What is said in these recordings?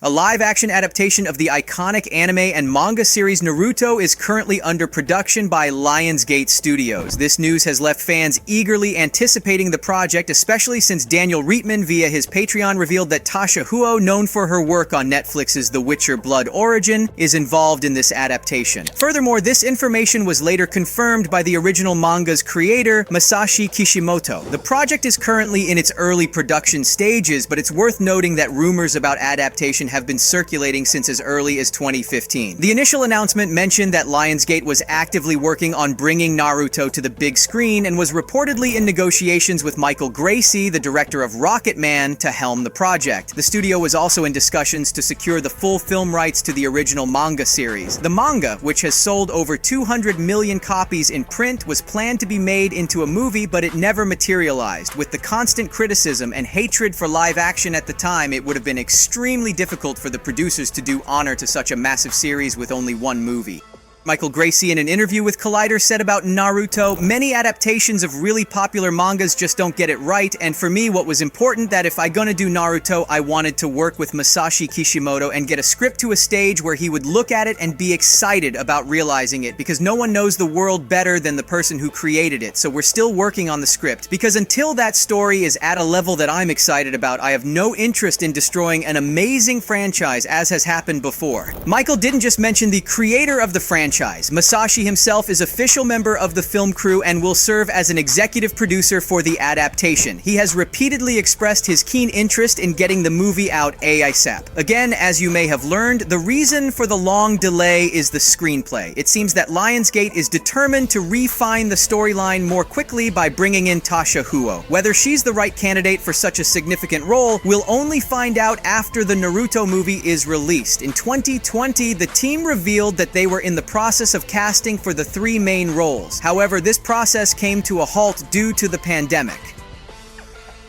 A live-action adaptation of the iconic anime and manga series Naruto is currently under production by Lionsgate Studios. This news has left fans eagerly anticipating the project, especially since Daniel Reitman via his Patreon revealed that Tasha Huo, known for her work on Netflix's The Witcher Blood Origin, is involved in this adaptation. Furthermore, this information was later confirmed by the original manga's creator, Masashi Kishimoto. The project is currently in its early production stages, but it's worth noting that rumors about adaptation have been circulating since as early as 2015. The initial announcement mentioned that Lionsgate was actively working on bringing Naruto to the big screen and was reportedly in negotiations with Michael Gracie, the director of Rocket Man, to helm the project. The studio was also in discussions to secure the full film rights to the original manga series. The manga, which has sold over 200 million copies in print, was planned to be made into a movie, but it never materialized. With the constant criticism and hatred for live action at the time, it would have been extremely difficult for the producers to do honor to such a massive series with only one movie. Michael Gracie, in an interview with Collider, said about Naruto, "Many adaptations of really popular mangas just don't get it right, and for me what was important that if I gonna do Naruto, I wanted to work with Masashi Kishimoto and get a script to a stage where he would look at it and be excited about realizing it, because no one knows the world better than the person who created it, so we're still working on the script. Because until that story is at a level that I'm excited about, I have no interest in destroying an amazing franchise as has happened before." Michael didn't just mention the creator of the franchise. Masashi himself is official member of the film crew and will serve as an executive producer for the adaptation. He has repeatedly expressed his keen interest in getting the movie out ASAP. Again, as you may have learned, the reason for the long delay is the screenplay. It seems that Lionsgate is determined to refine the storyline more quickly by bringing in Tasha Huo. Whether she's the right candidate for such a significant role, we'll only find out after the Naruto movie is released. In 2020, the team revealed that they were in the process of casting for the three main roles. However, this process came to a halt due to the pandemic.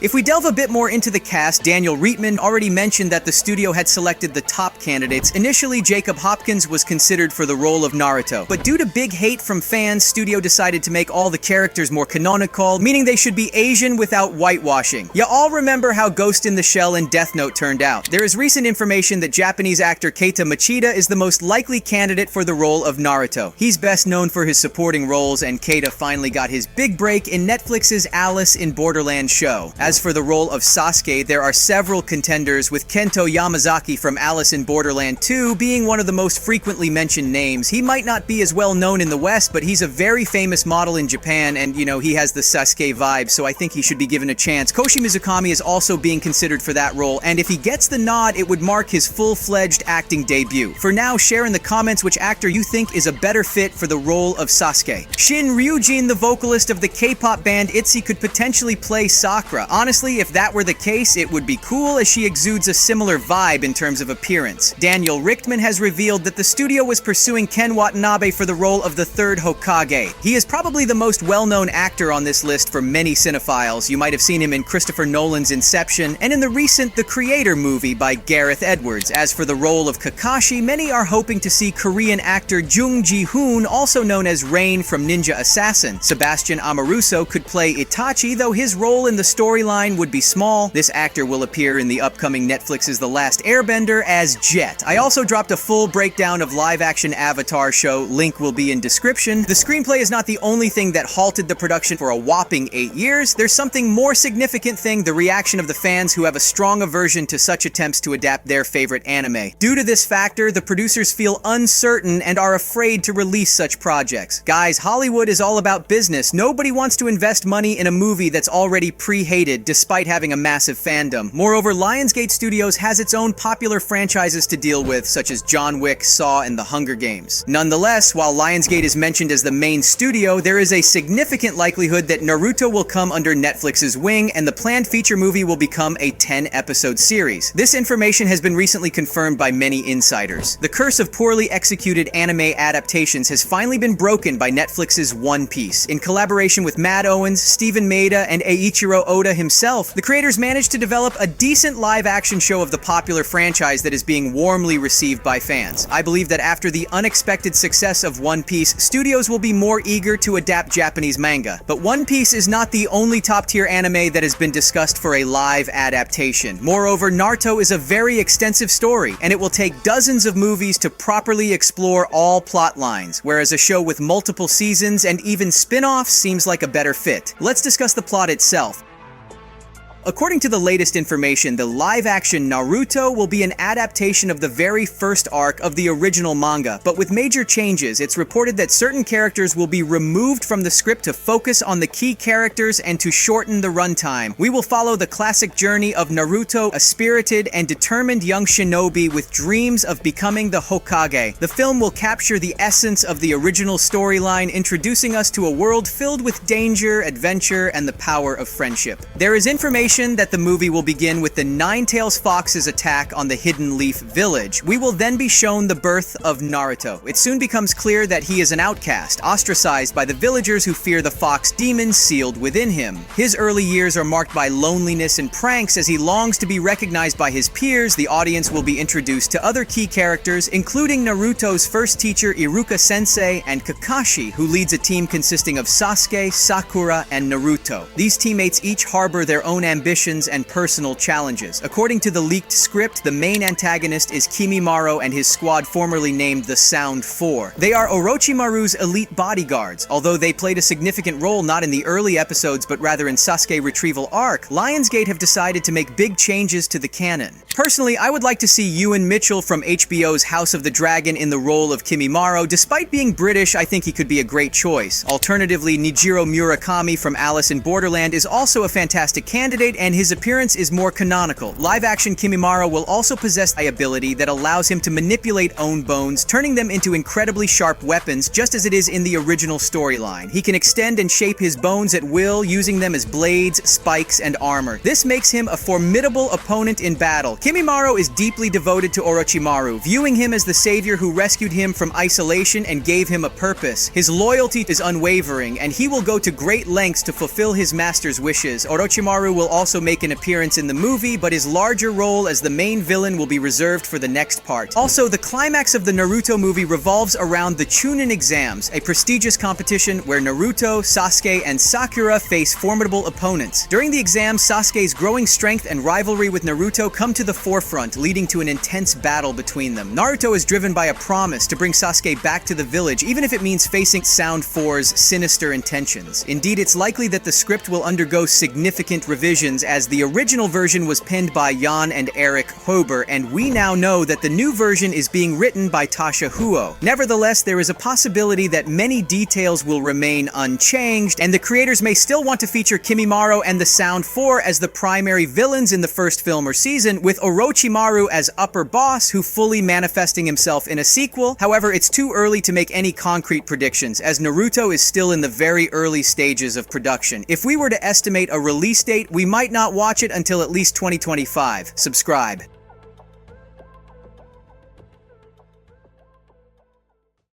If we delve a bit more into the cast, Daniel Reitman already mentioned that the studio had selected the top candidates. Initially, Jacob Hopkins was considered for the role of Naruto, but due to big hate from fans, studio decided to make all the characters more canonical, meaning they should be Asian without whitewashing. You all remember how Ghost in the Shell and Death Note turned out. There is recent information that Japanese actor Keita Machida is the most likely candidate for the role of Naruto. He's best known for his supporting roles, and Keita finally got his big break in Netflix's Alice in Borderland show. As for the role of Sasuke, there are several contenders, with Kento Yamazaki from Alice in Borderland 2 being one of the most frequently mentioned names. He might not be as well known in the West, but he's a very famous model in Japan, and he has the Sasuke vibe, so I think he should be given a chance. Koshi Mizukami is also being considered for that role, and if he gets the nod, it would mark his full-fledged acting debut. For now, share in the comments which actor you think is a better fit for the role of Sasuke. Shin Ryujin, the vocalist of the K-pop band ITZY, could potentially play Sakura. Honestly, if that were the case, it would be cool, as she exudes a similar vibe in terms of appearance. Daniel Richtman has revealed that the studio was pursuing Ken Watanabe for the role of the third Hokage. He is probably the most well-known actor on this list for many cinephiles. You might have seen him in Christopher Nolan's Inception, and in the recent The Creator movie by Gareth Edwards. As for the role of Kakashi, many are hoping to see Korean actor Jung Ji-hoon, also known as Rain from Ninja Assassin. Sebastian Amoruso could play Itachi, though his role in the storyline would be small. This actor will appear in the upcoming Netflix's The Last Airbender as Jet. I also dropped a full breakdown of live-action Avatar show, link will be in description. The screenplay is not the only thing that halted the production for a whopping 8 years. There's something more significant thing, the reaction of the fans who have a strong aversion to such attempts to adapt their favorite anime. Due to this factor, the producers feel uncertain and are afraid to release such projects. Guys, Hollywood is all about business. Nobody wants to invest money in a movie that's already pre-hated, despite having a massive fandom. Moreover, Lionsgate Studios has its own popular franchises to deal with, such as John Wick, Saw, and The Hunger Games. Nonetheless, while Lionsgate is mentioned as the main studio, there is a significant likelihood that Naruto will come under Netflix's wing, and the planned feature movie will become a 10-episode series. This information has been recently confirmed by many insiders. The curse of poorly executed anime adaptations has finally been broken by Netflix's One Piece. In collaboration with Matt Owens, Stephen Maeda, and Eiichiro Oda himself, himself, the creators managed to develop a decent live-action show of the popular franchise that is being warmly received by fans. I believe that after the unexpected success of One Piece, studios will be more eager to adapt Japanese manga. But One Piece is not the only top-tier anime that has been discussed for a live adaptation. Moreover, Naruto is a very extensive story, and it will take dozens of movies to properly explore all plot lines, whereas a show with multiple seasons and even spin-offs seems like a better fit. Let's discuss the plot itself. According to the latest information, the live-action Naruto will be an adaptation of the very first arc of the original manga, but with major changes. It's reported that certain characters will be removed from the script to focus on the key characters and to shorten the runtime. We will follow the classic journey of Naruto, a spirited and determined young shinobi with dreams of becoming the Hokage. The film will capture the essence of the original storyline, introducing us to a world filled with danger, adventure, and the power of friendship. There is information that the movie will begin with the Nine-Tails Fox's attack on the Hidden Leaf Village. We will then be shown the birth of Naruto. It soon becomes clear that he is an outcast, ostracized by the villagers who fear the fox demon sealed within him. His early years are marked by loneliness and pranks. As he longs to be recognized by his peers, the audience will be introduced to other key characters, including Naruto's first teacher Iruka-sensei and Kakashi, who leads a team consisting of Sasuke, Sakura, and Naruto. These teammates each harbor their own ambitions and personal challenges. According to the leaked script, the main antagonist is Kimimaro and his squad formerly named the Sound Four. They are Orochimaru's elite bodyguards. Although they played a significant role not in the early episodes but rather in Sasuke retrieval arc, Lionsgate have decided to make big changes to the canon. Personally, I would like to see Ewan Mitchell from HBO's House of the Dragon in the role of Kimimaro. Despite being British, I think he could be a great choice. Alternatively, Nijiro Murakami from Alice in Borderland is also a fantastic candidate, and his appearance is more canonical. Live-action Kimimaro will also possess an ability that allows him to manipulate own bones, turning them into incredibly sharp weapons, just as it is in the original storyline. He can extend and shape his bones at will, using them as blades, spikes, and armor. This makes him a formidable opponent in battle. Kimimaro is deeply devoted to Orochimaru, viewing him as the savior who rescued him from isolation and gave him a purpose. His loyalty is unwavering, and he will go to great lengths to fulfill his master's wishes. Orochimaru will also make an appearance in the movie, but his larger role as the main villain will be reserved for the next part. Also, the climax of the Naruto movie revolves around the Chunin exams, a prestigious competition where Naruto, Sasuke, and Sakura face formidable opponents. During the exams, Sasuke's growing strength and rivalry with Naruto come to the forefront, leading to an intense battle between them. Naruto is driven by a promise to bring Sasuke back to the village, even if it means facing Sound Four's sinister intentions. Indeed, it's likely that the script will undergo significant revisions, as the original version was penned by Jan and Eric Hober, and we now know that the new version is being written by Tasha Huo. Nevertheless, there is a possibility that many details will remain unchanged, and the creators may still want to feature Kimimaro and the Sound Four as the primary villains in the first film or season, with Orochimaru as upper boss, who fully manifesting himself in a sequel. However, it's too early to make any concrete predictions, as Naruto is still in the very early stages of production. If we were to estimate a release date, we might not watch it until at least 2025. Subscribe.